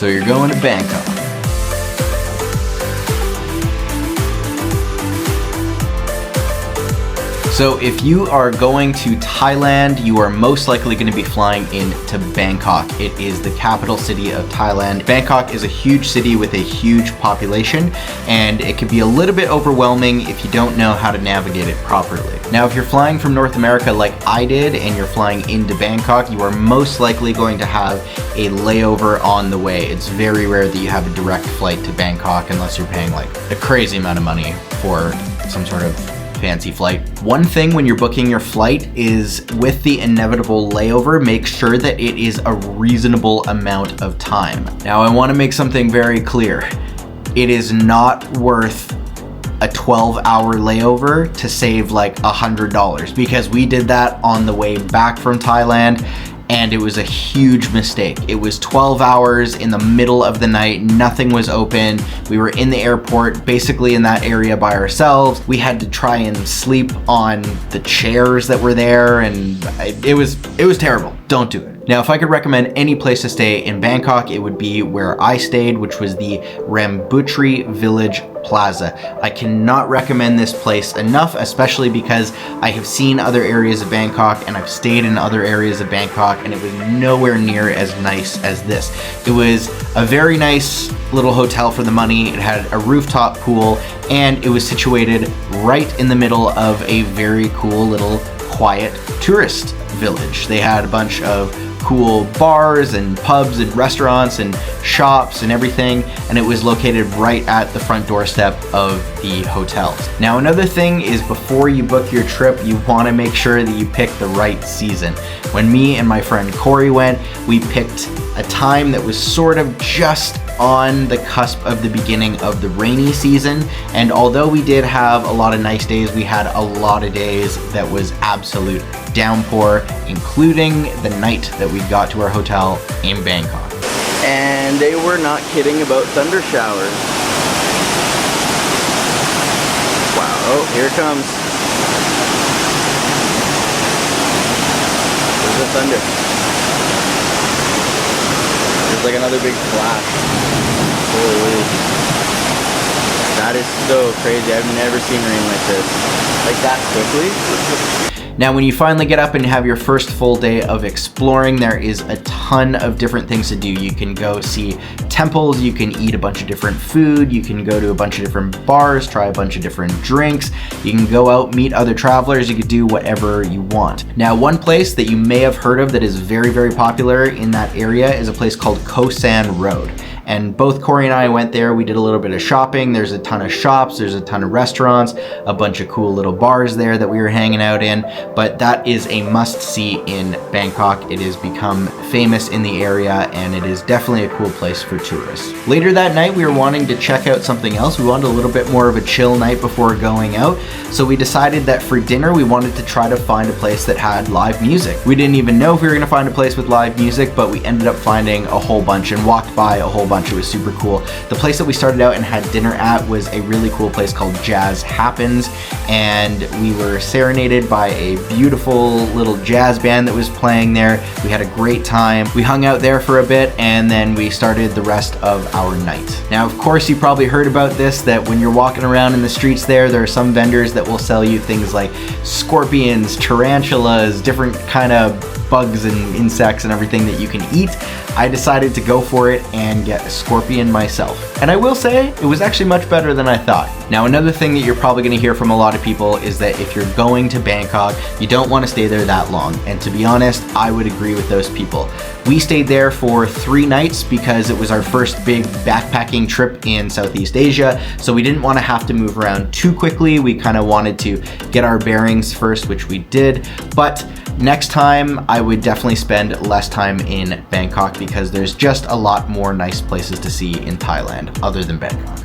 So you're going to Bangkok. So if you are going to Thailand, you are most likely going to be flying into Bangkok. It is the capital city of Thailand. Bangkok is a huge city with a huge population, and it can be a little bit overwhelming if you don't know how to navigate it properly. Now, if you're flying from North America like I did, and you're flying into Bangkok, you are most likely going to have a layover on the way. It's very rare that you have a direct flight to Bangkok unless you're paying like a crazy amount of money for some sort of fancy flight. One thing when you're booking your flight is with the inevitable layover, make sure that it is a reasonable amount of time. Now, I want to make something very clear. It is not worth a 12-hour layover to save like $100, because we did that on the way back from Thailand, and it was a huge mistake. It was 12 hours in the middle of the night, nothing was open. We were in the airport, basically in that area by ourselves. We had to try and sleep on the chairs that were there, and it was terrible. Don't do it. Now, if I could recommend any place to stay in Bangkok, it would be where I stayed, which was the Rambutri Village Plaza. I cannot recommend this place enough, especially because I have seen other areas of Bangkok and I've stayed in other areas of Bangkok, and it was nowhere near as nice as this. It was a very nice little hotel for the money. It had a rooftop pool, and it was situated right in the middle of a very cool little quiet tourist village. They had a bunch of cool bars and pubs and restaurants and shops and everything, and it was located right at the front doorstep of the hotels. Now, another thing is, before you book your trip, you want to make sure that you pick the right season. When me and my friend Corey went, we picked a time that was sort of just on the cusp of the beginning of the rainy season, and although we did have a lot of nice days, we had a lot of days that was absolute downpour, including the night that we got to our hotel in Bangkok. And they were not kidding about thunder showers. Wow, oh, here it comes. There's the thunder. There's like another big flash. Holy. That is so crazy. I've never seen rain like this. Like that quickly. Now, when you finally get up and have your first full day of exploring, there is a ton of different things to do. You can go see temples, you can eat a bunch of different food, you can go to a bunch of different bars, try a bunch of different drinks, you can go out, meet other travelers, you can do whatever you want. Now, one place that you may have heard of that is very, very popular in that area is a place called Koh San Road. And both Corey and I went there. We did a little bit of shopping. There's a ton of shops, there's a ton of restaurants, a bunch of cool little bars there that we were hanging out in. But that is a must-see in Bangkok. It has become famous in the area, and it is definitely a cool place for tourists. Later that night, we were wanting to check out something else. We wanted a little bit more of a chill night before going out. So we decided that for dinner, we wanted to try to find a place that had live music. We didn't even know if we were gonna find a place with live music, but we ended up finding a whole bunch and walked by a whole bunch. It was super cool. The place that we started out and had dinner at was a really cool place called Jazz Happens, and we were serenaded by a beautiful little jazz band that was playing there. We had a great time. We hung out there for a bit, and then we started the rest of our night. Now, of course, you probably heard about this, that when you're walking around in the streets there are some vendors that will sell you things like scorpions, tarantulas, different kind of bugs and insects and everything that you can eat. I decided to go for it and get a scorpion myself. And I will say, it was actually much better than I thought. Now, another thing that you're probably gonna hear from a lot of people is that if you're going to Bangkok, you don't wanna stay there that long. And to be honest, I would agree with those people. We stayed there for 3 nights because it was our first big backpacking trip in Southeast Asia. So we didn't wanna have to move around too quickly. We kind of wanted to get our bearings first, which we did. But next time, I would definitely spend less time in Bangkok because there's just a lot more nice places to see in Thailand other than Bangkok.